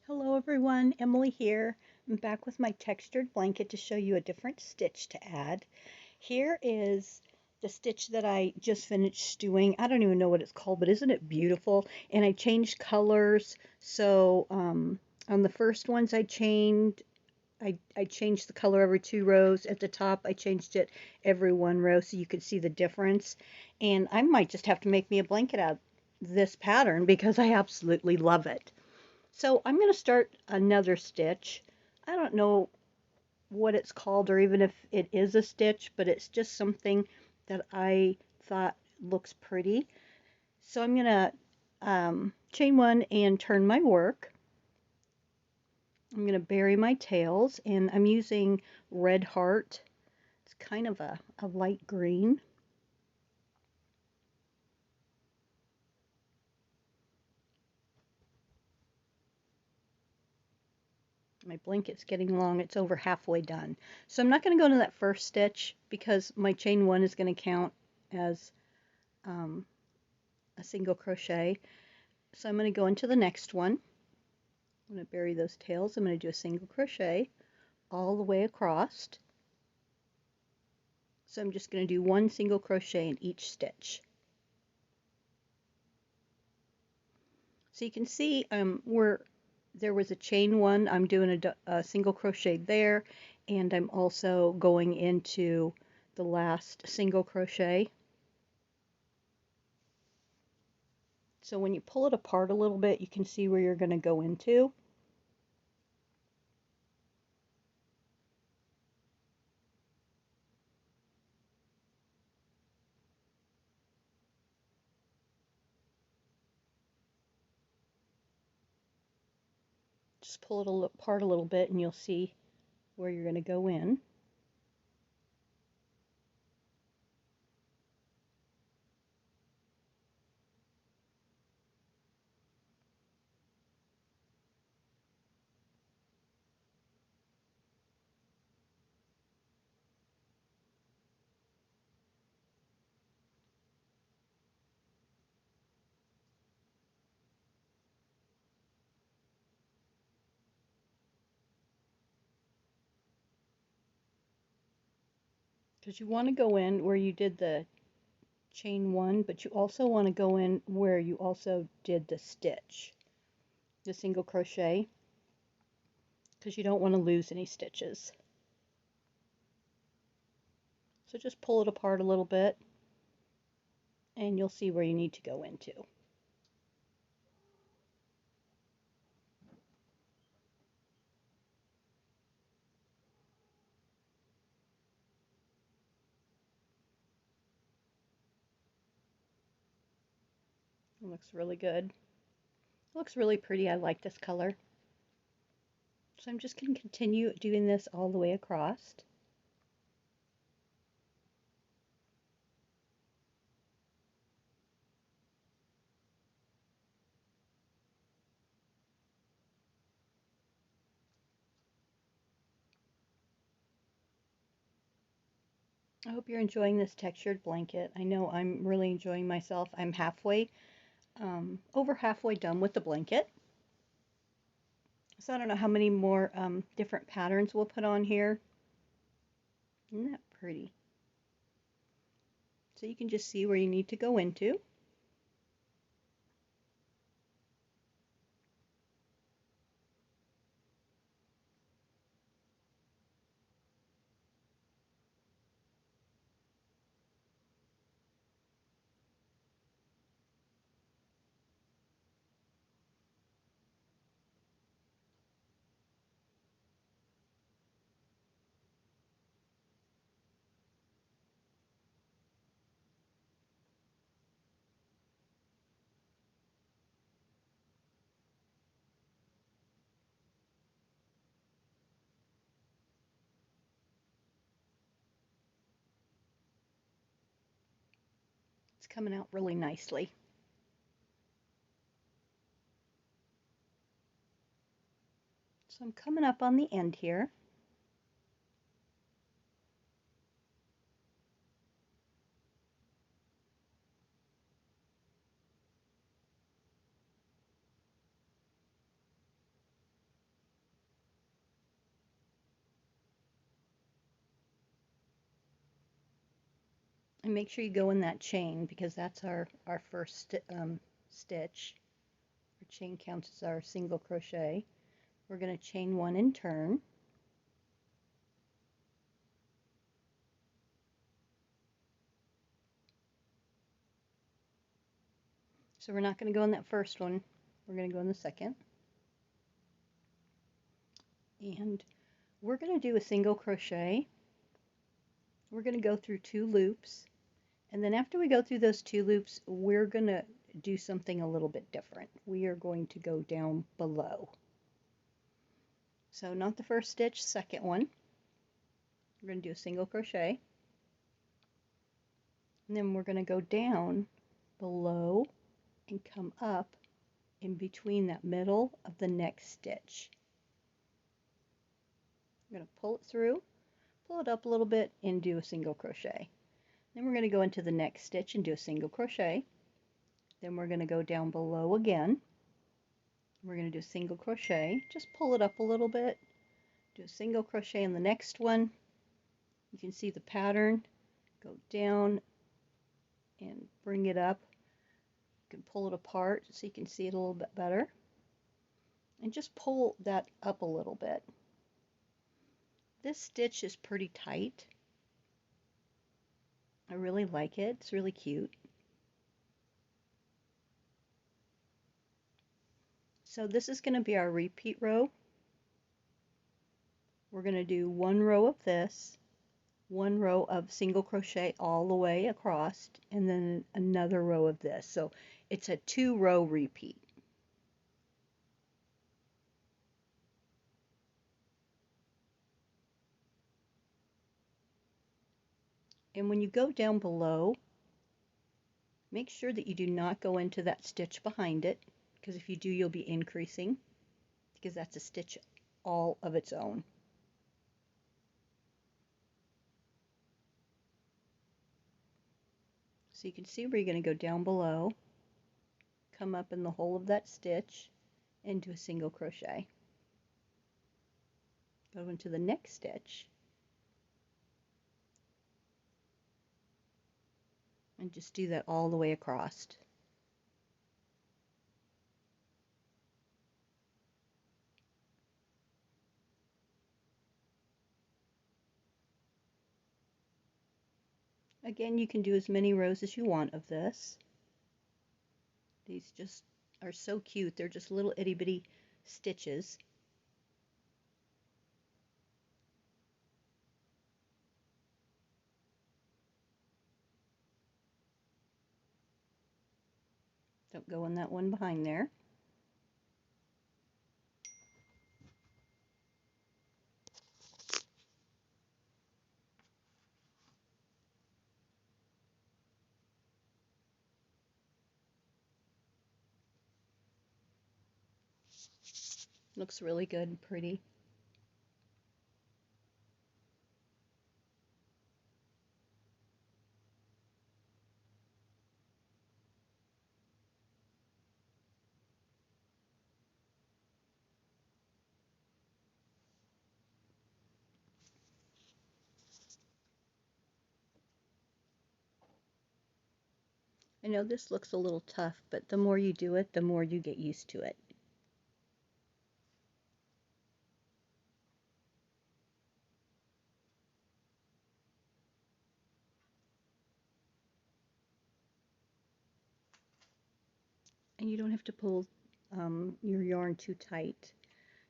Hello everyone, Emily here. I'm back with my textured blanket to show you a different stitch to add. Here is the stitch that I just finished doing. I don't even know what it's called, but isn't it beautiful? And I changed colors. So on the first ones I changed the color every 2 rows. At the top I changed it every 1 row so you could see the difference. And I might just have to make me a blanket out of this pattern because I absolutely love it. So I'm going to start another stitch. I don't know what it's called or even if it is a stitch, but it's just something that I thought looks pretty. So I'm going to chain one and turn my work. I'm going to bury my tails, and I'm using Red Heart. It's kind of a light green. My blanket's getting long. It's over halfway done. So I'm not going to go into that first stitch because my chain one is going to count as um, a single crochet. So I'm going to go into the next one. I'm going to bury those tails. I'm going to do a single crochet all the way across. So I'm just going to do one single crochet in each stitch. So you can see where there was a chain one, I'm doing a single crochet there, and I'm also going into the last single crochet. So when you pull it apart a little bit, you can see where you're going to go into. Just pull it apart a little bit and you'll see where you're going to go in. Because you want to go in where you did the chain one, but you also want to go in where you also did the stitch, the single crochet, because you don't want to lose any stitches. So just pull it apart a little bit and you'll see where you need to go into. It looks really good. It looks really pretty. I like this color. So I'm just going to continue doing this all the way across. I hope you're enjoying this textured blanket. I know I'm really enjoying myself. I'm over halfway done with the blanket. So I don't know how many more different patterns we'll put on here. Isn't that pretty? So you can just see where you need to go into. It's coming out really nicely. So I'm coming up on the end here. And make sure you go in that chain because that's our first stitch. Our chain counts as our single crochet. We're going to chain one and turn. So we're not going to go in that first one. We're going to go in the second. And we're going to do a single crochet. We're going to go through 2 loops. And then after we go through those 2 loops, we're going to do something a little bit different. We are going to go down below. So not the first stitch, second one. We're going to do a single crochet. And then we're going to go down below and come up in between that middle of the next stitch. I'm going to pull it through, pull it up a little bit, and do a single crochet. Then we're going to go into the next stitch and do a single crochet. Then we're going to go down below again. We're going to do a single crochet, just pull it up a little bit, do a single crochet in the next one. You can see the pattern. Go down and bring it up. You can pull it apart so you can see it a little bit better. And just pull that up a little bit. This stitch is pretty tight. I really like it. It's really cute. So this is going to be our repeat row. We're going to do 1 row of this, 1 row of single crochet all the way across, and then another row of this. So it's a 2-row repeat. And when you go down below, make sure that you do not go into that stitch behind it, because if you do, you'll be increasing, because that's a stitch all of its own. So you can see where you're going to go down below, come up in the hole of that stitch, and do a single crochet. Go into the next stitch, and just do that all the way across. Again, you can do as many rows as you want of this. These just are so cute. They're just little itty bitty stitches. Don't go in that one behind there. Looks really good and pretty. I know this looks a little tough, but the more you do it, the more you get used to it. And you don't have to pull your yarn too tight.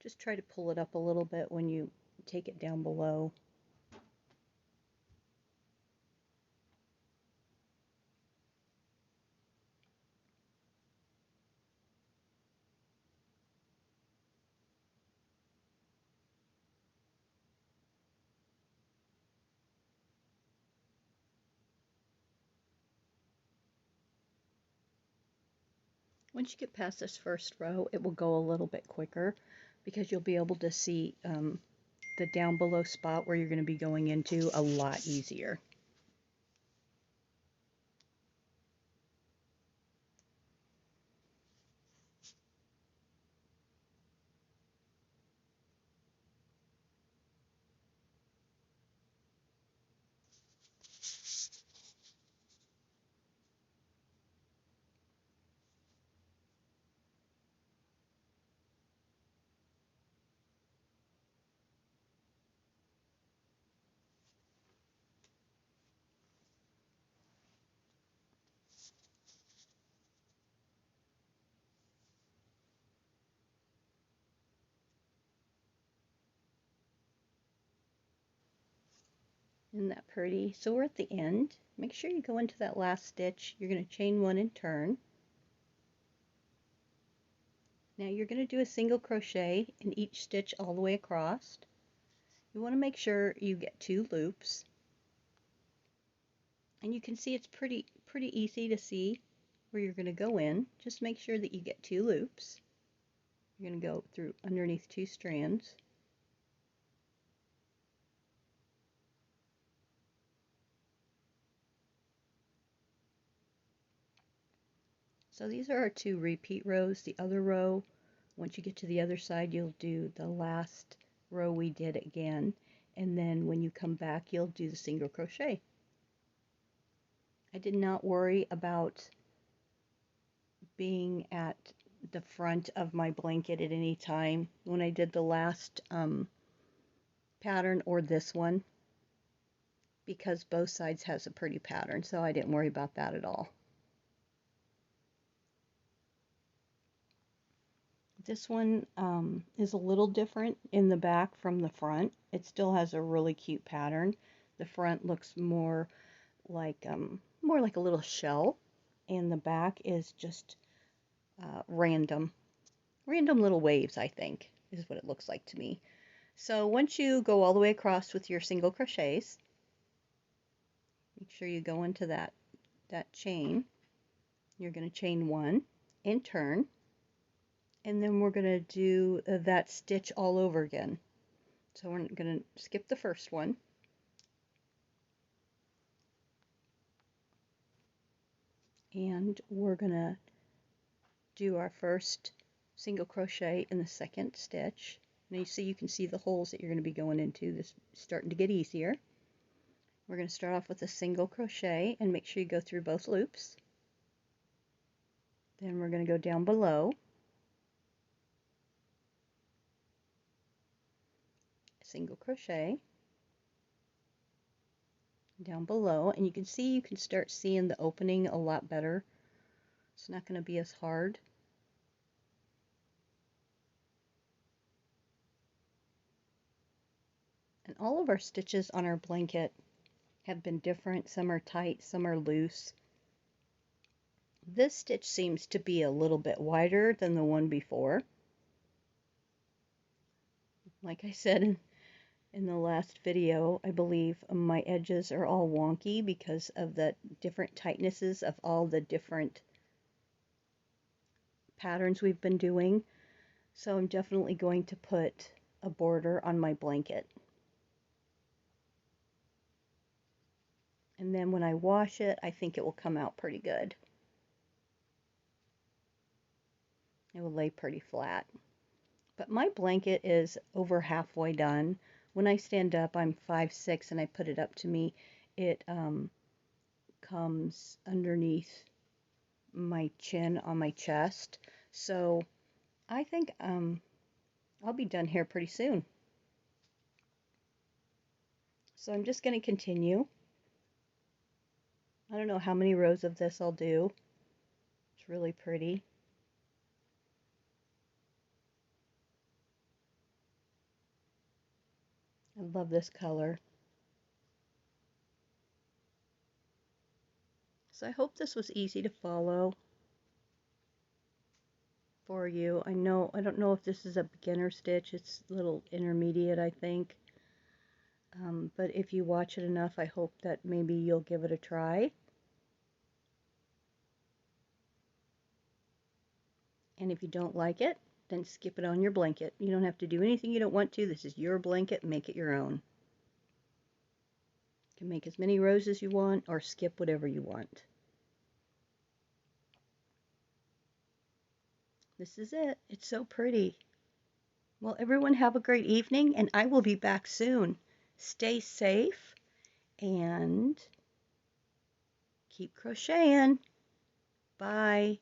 Just try to pull it up a little bit when you take it down below. Once you get past this first row, it will go a little bit quicker because you'll be able to see the down below spot where you're going to be going into a lot easier. Isn't that pretty? So we're at the end. Make sure you go into that last stitch. You're going to chain one and turn. Now you're going to do a single crochet in each stitch all the way across. You want to make sure you get 2 loops. And you can see it's pretty easy to see where you're going to go in. Just make sure that you get 2 loops. You're going to go through underneath 2 strands. So these are our 2 repeat rows. The other row, once you get to the other side, you'll do the last row we did again, and then when you come back, you'll do the single crochet. I did not worry about being at the front of my blanket at any time when I did the last pattern or this one, because both sides has a pretty pattern, so I didn't worry about that at all. This one is a little different in the back from the front. It still has a really cute pattern. The front looks more like a little shell, and the back is just random little waves, I think, is what it looks like to me. So once you go all the way across with your single crochets, make sure you go into that chain. You're going to chain 1 and turn, and then we're going to do that stitch all over again. So we're going to skip the first one. And we're going to do our first single crochet in the second stitch. Now you can see the holes that you're going to be going into. This is starting to get easier. We're going to start off with a single crochet and make sure you go through both loops. Then we're going to go down below, single crochet, down below, and you can start seeing the opening a lot better. It's not going to be as hard. And all of our stitches on our blanket have been different. Some are tight, some are loose. This stitch seems to be a little bit wider than the one before. Like I said in the last video, I believe my edges are all wonky because of the different tightnesses of all the different patterns we've been doing. So I'm definitely going to put a border on my blanket. And then when I wash it, I think it will come out pretty good. It will lay pretty flat. But my blanket is over halfway done. When I stand up, I'm 5'6", and I put it up to me. It comes underneath my chin on my chest. So I think I'll be done here pretty soon. So I'm just going to continue. I don't know how many rows of this I'll do. It's really pretty. I love this color. So I hope this was easy to follow for you. I don't know if this is a beginner stitch. It's a little intermediate, I think. But if you watch it enough, I hope that maybe you'll give it a try. And if you don't like it, then skip it on your blanket. You don't have to do anything you don't want to. This is your blanket. Make it your own. You can make as many rows as you want or skip whatever you want. This is it. It's so pretty. Well, everyone have a great evening, and I will be back soon. Stay safe and keep crocheting. Bye.